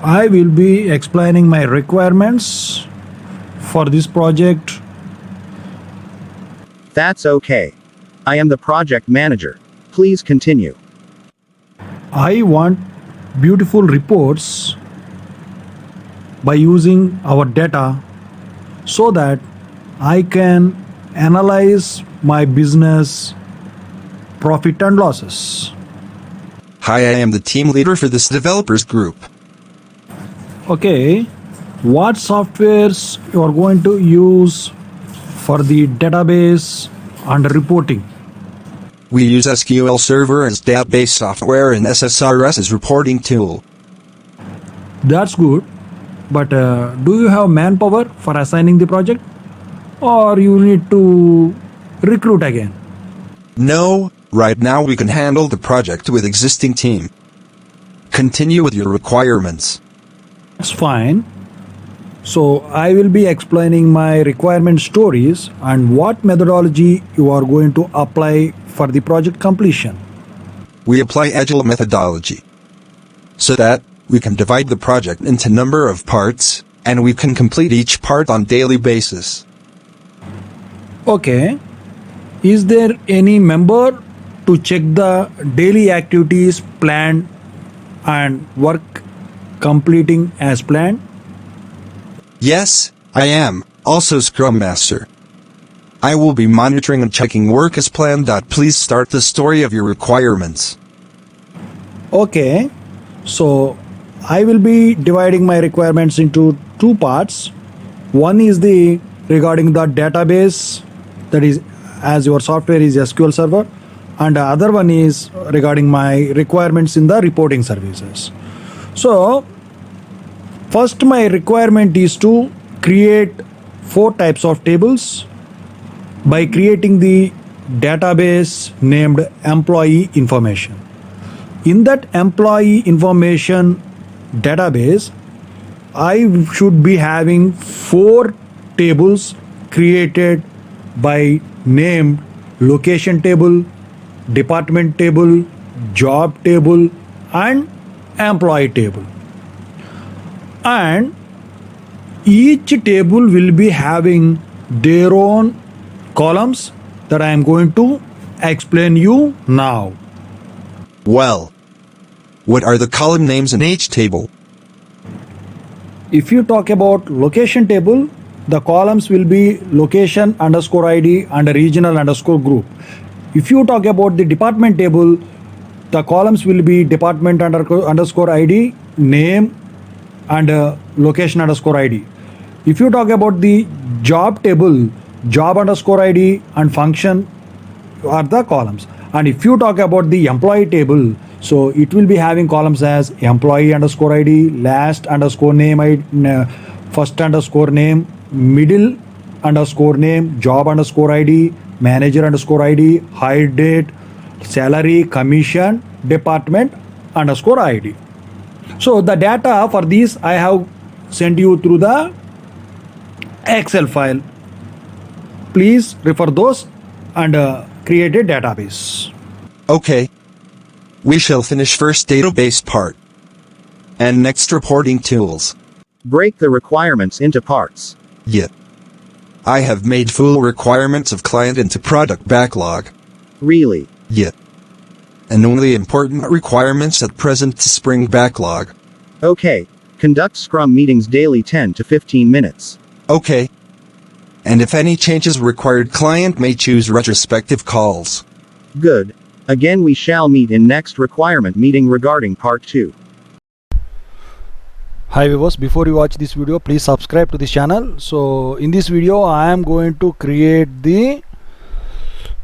I will be explaining my requirements for this project. That's okay. I am the project manager. Please continue. I want beautiful reports by using our data so that I can analyze my business profit and losses. Hi, I am the team leader for this developers group. Okay, what softwares you are going to use for the database and reporting? We use SQL Server as database software and Ssrs as reporting tool. That's good, but do you have manpower for assigning the project, or you need to recruit again? No, right now we can handle the project with existing team. Continue with your requirements. That's fine. So I will be explaining my requirement stories and what methodology you are going to apply for the project completion. We apply Agile methodology so that we can divide the project into number of parts, and we can complete each part on daily basis. Okay. Is there any member to check the daily activities planned and work completing as planned? Yes, I am also Scrum Master. I will be monitoring and checking work as planned. Please start the story of your requirements. Okay. So I will be dividing my requirements into two parts. One is the regarding the database, that is as your software is SQL Server, and the other one is regarding my requirements in the reporting services. So first my requirement is to create 4 types of tables by creating the database named employee information. In that employee information database, I should be having 4 tables created by named location table, department table, job table, and employee table. And each table will be having their own columns that I am going to explain you now. Well, what are the column names in each table? If you talk about location table, the columns will be location underscore ID and regional underscore group. If you talk about the department table, the columns will be department underscore ID, name, and location underscore ID. If you talk about the job table, job underscore ID and function are the columns. And if you talk about the employee table, so it will be having columns as employee underscore ID, last underscore name, first underscore name, middle underscore name, job underscore ID, manager underscore ID, hire date, salary, commission, department underscore ID. So the data for these I have sent you through the Excel file. Please refer those and create a database. Okay. We shall finish first database part and next reporting tools. Break the requirements into parts. Yeah. I have made full requirements of client into product backlog. Really? Yeah. And only important requirements at present to spring backlog. Okay. Conduct Scrum meetings daily 10 to 15 minutes. Okay. And if any changes required, client may choose retrospective calls. Good. Again, we shall meet in next requirement meeting regarding part 2. Hi viewers, before you watch this video, please subscribe to this channel. So in this video I am going to create the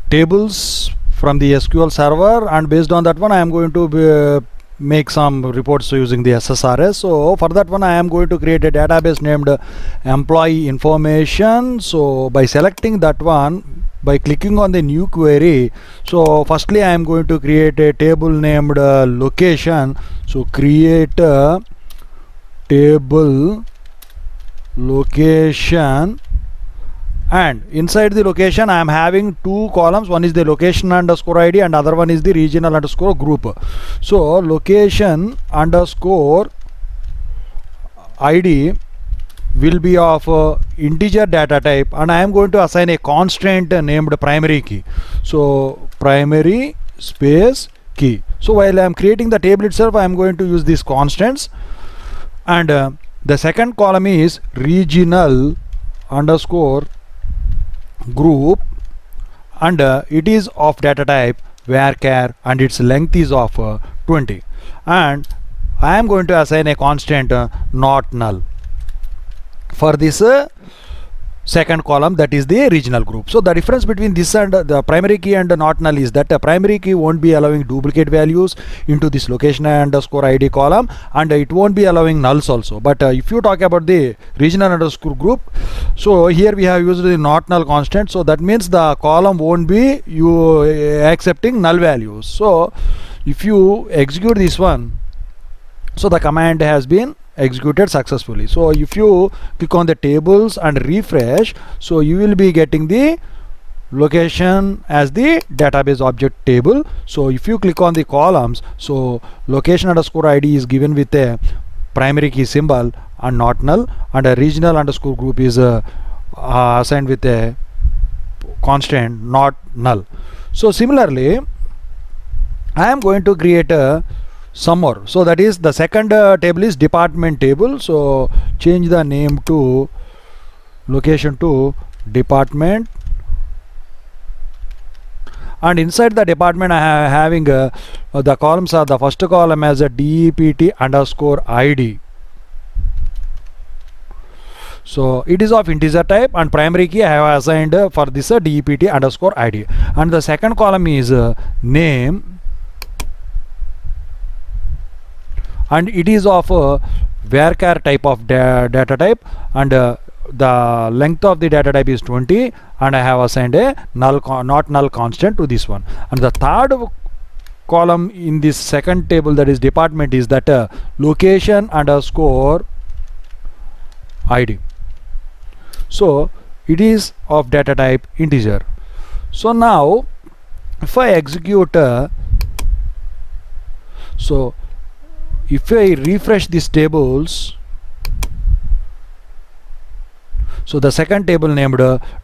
tables from the SQL server, and based on that one I am going to make some reports using the Ssrs. So for that one I am going to create a database named employee information. So by selecting that one, by clicking on the new query, so firstly I am going to create a table named location. So create a table location, and inside the location I am having 2 columns. One is the location underscore ID and other one is the regional underscore group. So location underscore ID will be of integer data type, and I am going to assign a constant named primary key. So primary space key. So while I am creating the table itself, I am going to use these constants, and the second column is regional underscore group, and it is of data type varchar, and its length is of 20, and I am going to assign a constant not null for this second column, that is the regional group. So the difference between this and the primary key and not null is that the primary key won't be allowing duplicate values into this location underscore ID column, and it won't be allowing nulls also. But if you talk about the regional underscore group, so here we have used the not null constant, so that means the column won't be accepting null values. So if you execute this one, so the command has been executed successfully. So if you click on the tables and refresh, so you will be getting the location as the database object table. So if you click on the columns, so location underscore ID is given with a primary key symbol and not null, and a regional underscore group is assigned with a constant not null. So similarly, I am going to create some more. So that is the second table is department table. So change the name to location to department, and inside the department I am having the columns are, the first column as a DEPT underscore ID. So it is of integer type, and primary key I have assigned for this DEPT underscore ID, and the second column is name, and it is of varchar type of data type, and the length of the data type is 20, and I have assigned a not null constant to this one. And the third column in this second table, that is department, is that location underscore ID. So it is of data type integer. So now if I execute so if I refresh these tables, so the second table named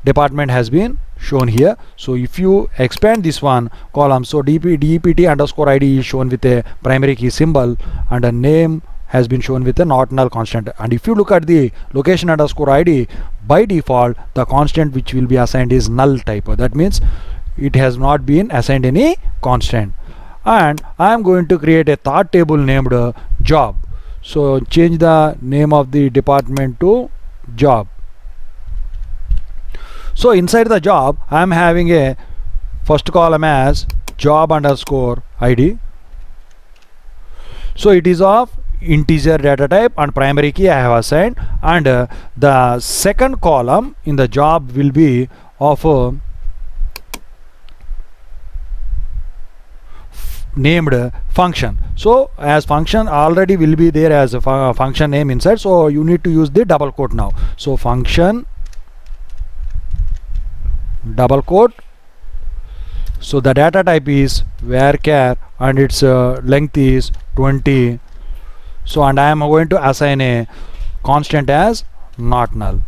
department has been shown here. So if you expand this one column, so DEPT underscore ID is shown with a primary key symbol, and a name has been shown with a not null constant. And if you look at the location underscore ID, by default the constant which will be assigned is null type. That means it has not been assigned any constant. And I am going to create a third table named job. So change the name of the department to job. So inside the job I am having a first column as job underscore ID. So it is of integer data type, and primary key I have assigned, and the second column in the job will be of named function. So as function already will be there as a function name inside, so you need to use the double quote now. So function double quote, so the data type is varchar, and its length is 20. So and I am going to assign a constant as not null.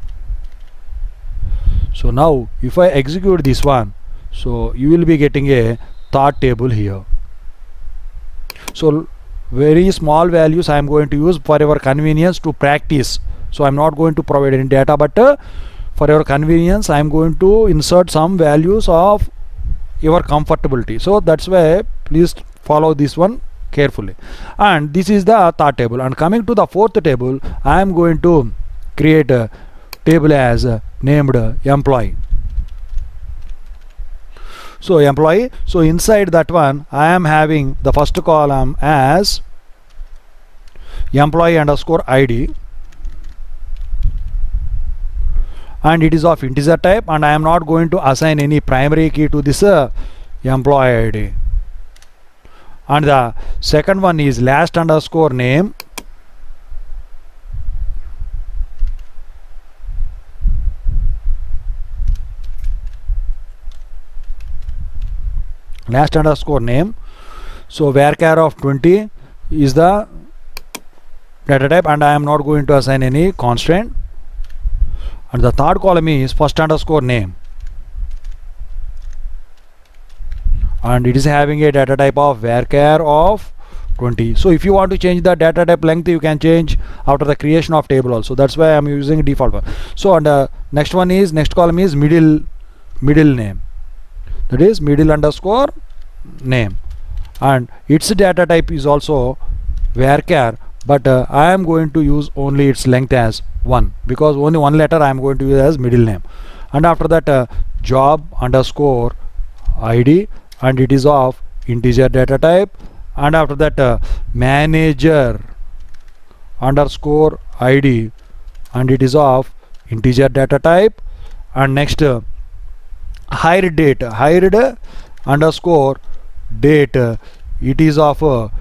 So now if I execute this one, so you will be getting a third table here. So very small values I am going to use for your convenience to practice. So I am not going to provide any data, but for your convenience I am going to insert some values of your comfortability. So that's why please follow this one carefully. And this is the third table. And coming to the fourth table, I am going to create a table as named employee. So employee, so inside that one I am having the first column as employee underscore ID, and it is of integer type, and I am not going to assign any primary key to this employee ID. And the second one is last underscore name, last underscore name. So varchar of 20 is the data type, and I am not going to assign any constraint. And the third column is first underscore name, and it is having a data type of varchar of 20. So if you want to change the data type length, you can change after the creation of table also. That's why I'm using default one. So and next column is middle name, that is middle underscore name, and its data type is also varchar, but I am going to use only its length as 1, because only one letter I am going to use as middle name. And after that job underscore id, and it is of integer data type. And after that manager underscore id, and it is of integer data type. And next hired underscore date, it is of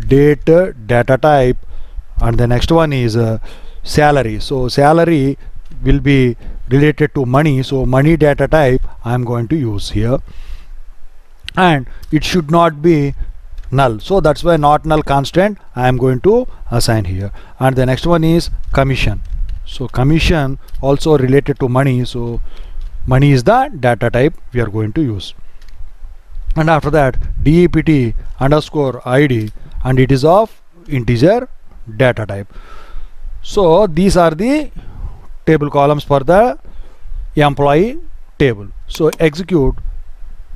date data type. And the next one is salary. So salary will be related to money, so money data type I am going to use here, and it should not be null, so that's why not null constant I am going to assign here. And the next one is commission. So commission also related to money, so money is the data type we are going to use. And after that dept underscore id, and it is of integer data type. So these are the table columns for the employee table. So execute.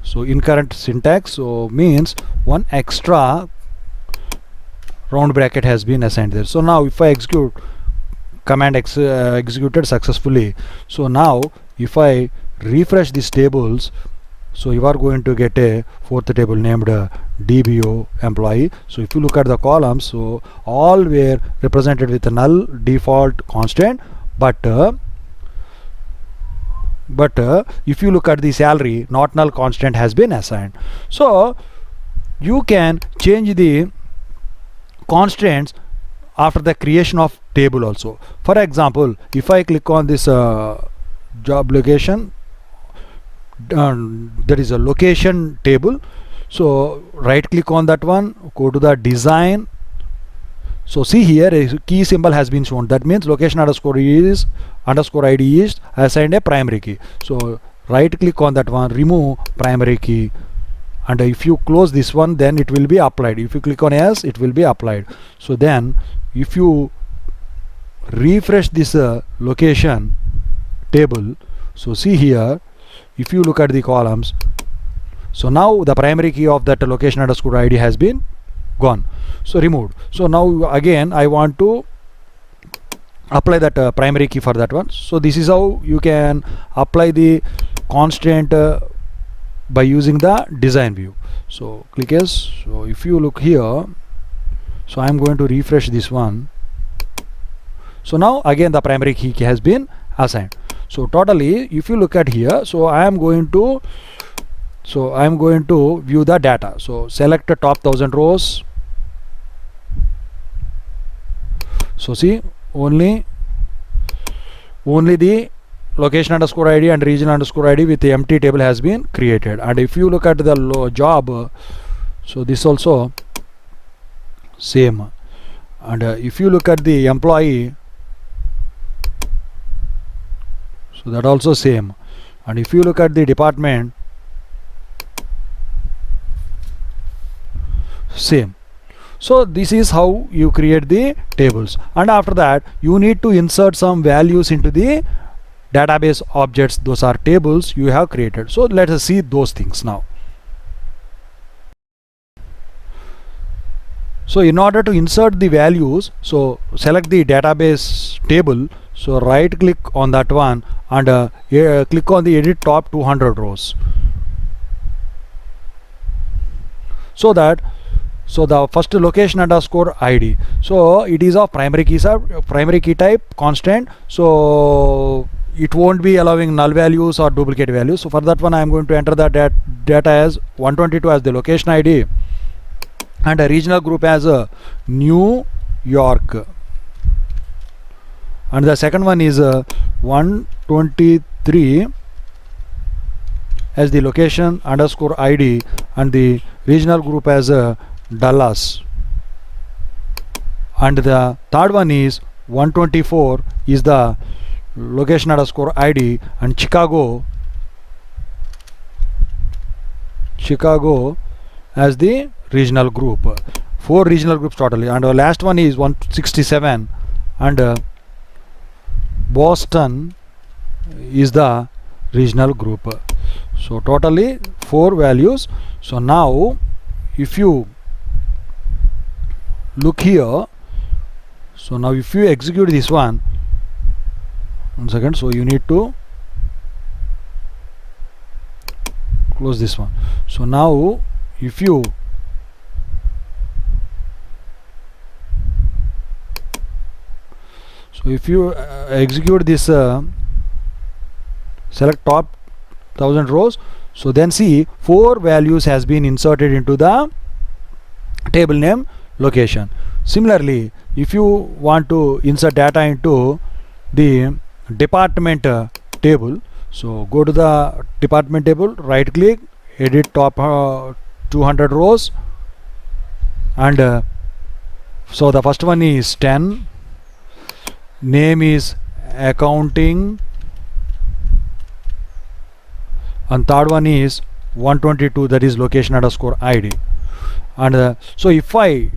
So incorrect syntax, so means one extra round bracket has been assigned there. So now if I execute, command executed successfully. So now if I refresh these tables, so you are going to get a fourth table named DBO employee. So if you look at the columns, so all were represented with a null default constant, but if you look at the salary, not null constant has been assigned. So you can change the constraints after the creation of table also. For example, if I click on this job location, there is a location table, so right click on that one, go to the design. So see here a key symbol has been shown, that means location underscore id is assigned a primary key. So right click on that one, remove primary key, and if you close this one, then it will be applied. If you click on yes, it will be applied. So then if you refresh this location table, so see here, if you look at the columns, so now the primary key of that location underscore id has been gone, so removed. So now again I want to apply that primary key for that one. So this is how you can apply the constraint by using the design view. So click yes. So if you look here, so I am going to refresh this one. So now again the primary key has been assigned. So totally if you look at here, so I am going to view the data. So select the top 1000 rows. So see, only the location underscore id and region underscore id with the empty table has been created. And if you look at the job, so this also same. And if you look at the employee, so that also same. And if you look at the department, same. So this is how you create the tables. And after that you need to insert some values into the database objects. Those are tables you have created. So let us see those things now. So in order to insert the values, so select the database table. So right click on that one and click on the edit top 200 rows. So the first location underscore id, so it is of primary key type constant, so it won't be allowing null values or duplicate values. So for that one I am going to enter the data as 122 as the location id, and a regional group as New York, and the second one is 123 as the location underscore id, and the regional group as Dallas and the third one is 124 is the location underscore ID, and Chicago as the regional group. 4 regional groups totally, and our last one is 167, and Boston is the regional group. So totally 4 values. So now if you look here, so now if you execute this one second, so you need to close this one. So now if you execute this, select top 1000 rows, so then see 4 values has been inserted into the table name location. Similarly, if you want to insert data into the department table, so go to the department table, right click, edit top 200 rows, and so the first one is 10, name is accounting, and third one is 122, that is location underscore ID. And so if I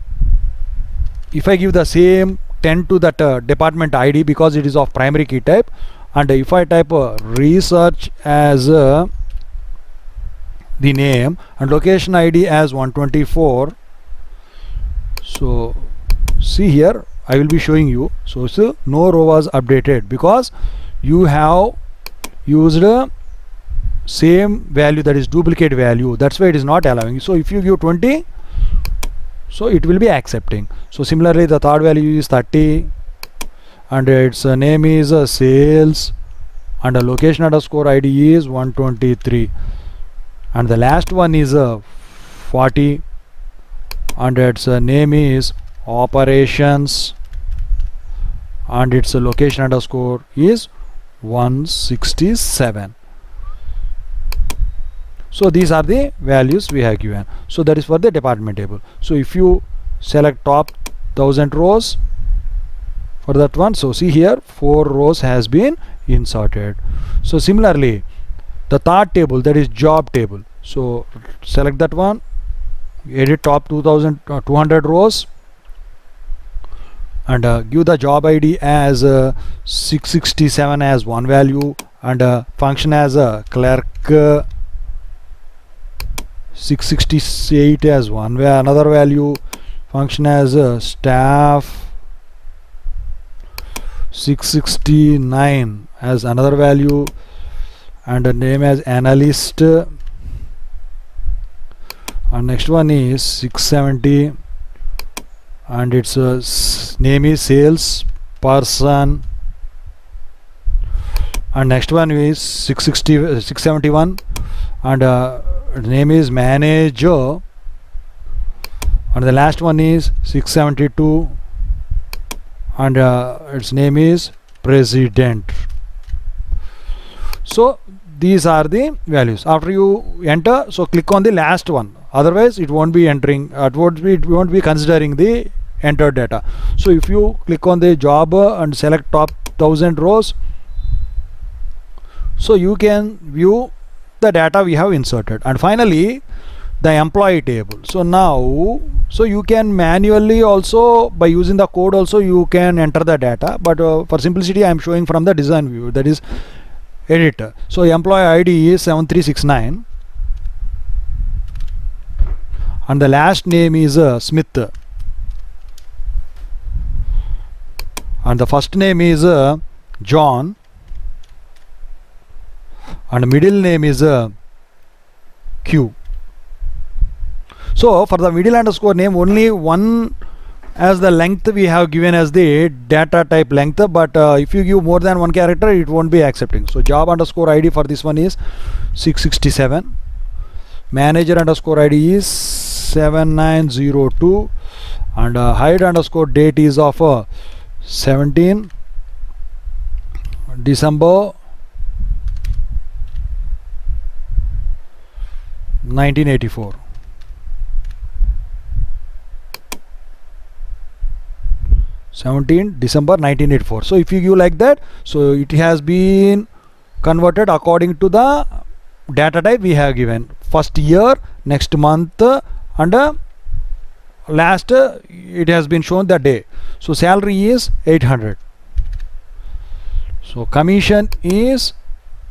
give the same 10 to that department ID because it is of primary key type, and if I type research as the name and location ID as 124, so see here I will be showing you. So no row was updated because you have used same value, that is duplicate value, that's why it is not allowing. So if you give 20, so it will be accepting. So similarly the third value is 30, and its name is sales, and the location underscore ID is 123, and the last one is 40, and its name is operations, and its location underscore is 167. So these are the values we have given. So that is for the department table. So if you select top 1000 rows for that one, so see here 4 rows has been inserted. So similarly the third table, that is job table, so select that one, edit top 200 rows, and give the job ID as 667 as one value, and function as a clerk 668 as another value, function as staff 669 as another value, and a name as analyst, and next one is 670, and its name is sales person, and next one is 671, and name is manager, and the last one is 672, and its name is president. So these are the values. After you enter, so click on the last one, otherwise it won't be entering, it won't be considering the entered data. So if you click on the job and select top 1000 rows, so you can view the data we have inserted. And finally the employee table. So now, so you can manually also, by using the code also, you can enter the data, but for simplicity I am showing from the design view, that is editor. So employee ID is 7369, and the last name is Smith, and the first name is John, and middle name is Q. So for the middle underscore name, only one as the length we have given as the data type length, but if you give more than one character it won't be accepting. So job underscore ID for this one is 667, manager underscore ID is 7902, and height underscore date is of 17 December 1984. 17 December 1984. So if you give like that, so it has been converted according to the data type we have given. First year, next month, and last it has been shown the day. So salary is 800. So commission is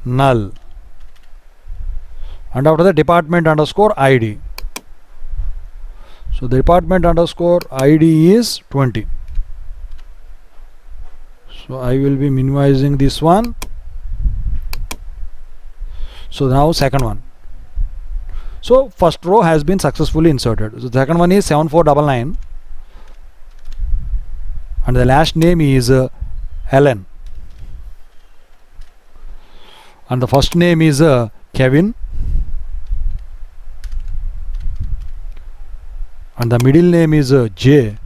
null. And after the department underscore ID. So the department underscore ID is 20. So I will be minimizing this one. So now second one. So first row has been successfully inserted. So the second one is 7499 and the last name is Ellen and the first name is Kevin and the middle name is J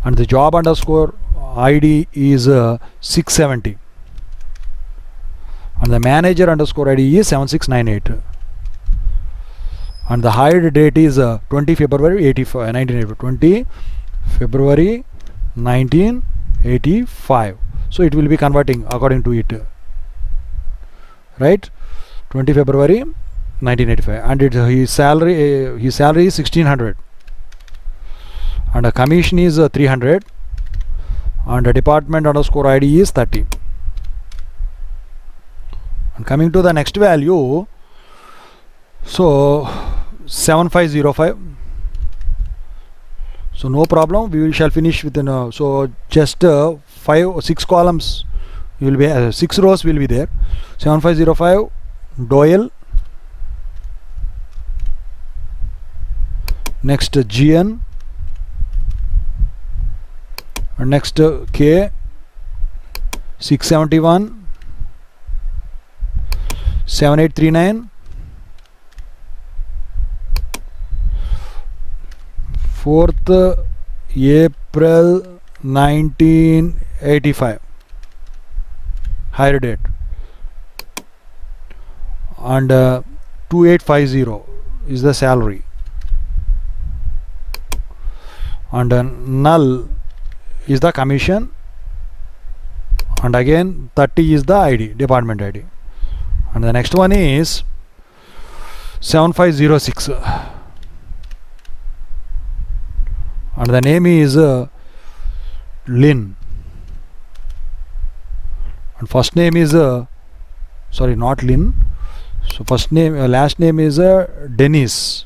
and the job underscore ID is 670 and the manager underscore ID is 7698 and the hired date is 20 February 1985 20 February 1985. So it will be converting according to it, right? 20 February 1985 and his salary is 1600 and the commission is 300 and the department underscore ID is 30. And coming to the next value, so 7505. So no problem, we shall finish within so just 6 columns will be 6 rows will be there. 7505 Doyle, next GN, and next K 671 7839 4th April 1985 hire date and 2850 is the salary and null is the commission and again 30 is the ID, department ID. And the next one is 7506 and the name is Lynn and first name is sorry, not Lynn, so first name last name is Dennis.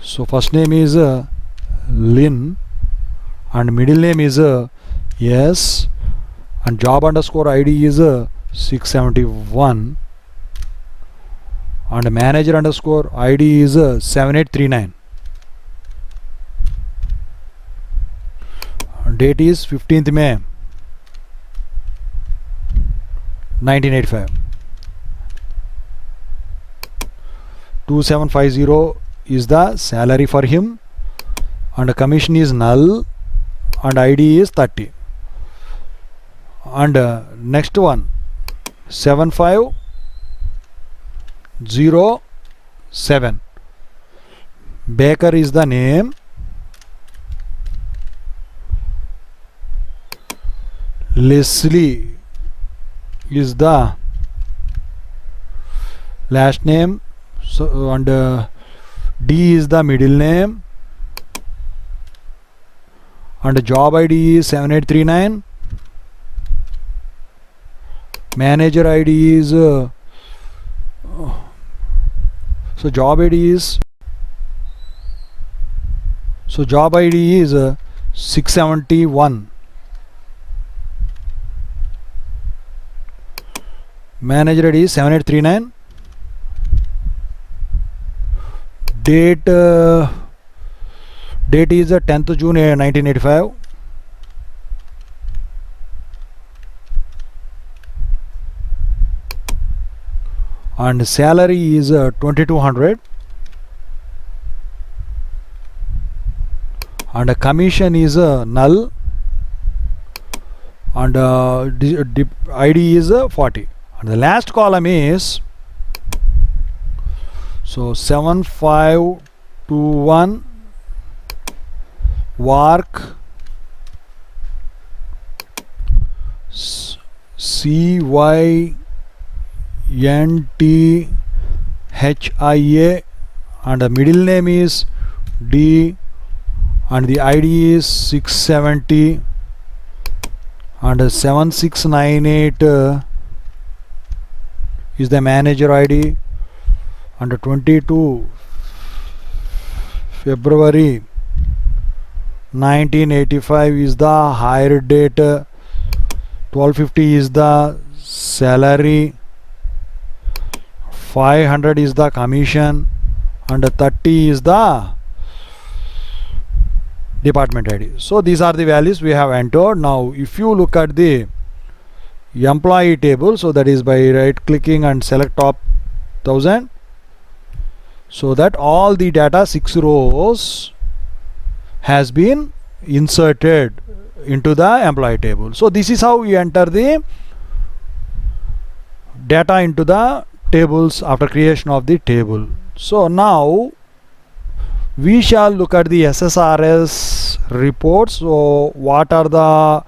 So first name is Lynn and middle name is S and job underscore ID is 671 and manager underscore ID is 7839. Date is 15th May 1985. 2750 is the salary for him and commission is null and ID is 30. And next one 7507 Baker is the name, Leslie is the last name, so and D is the middle name and job ID is 7839. Manager ID is so job ID is 671. Manager ID is 7839. Date is 10th June 1985. And salary is 2200 and commission is null and ID is 40. And the last column is so 7521 work CYNTHIA and the middle name is D and the ID is 670 and 7698 is the manager ID and 22 February 1985 is the hire date, 1250 is the salary, 500 is the commission and 30 is the department ID. So these are the values we have entered. Now if you look at the employee table, so that is by right clicking and select top 1000, so that all the data 6 rows has been inserted into the employee table. So this is how you enter the data into the tables after creation of the table. So now we shall look at the SSRS reports. So what are the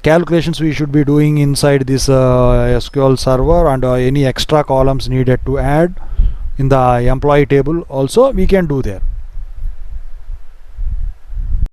calculations we should be doing inside this SQL server, and any extra columns needed to add in the employee table also we can do there.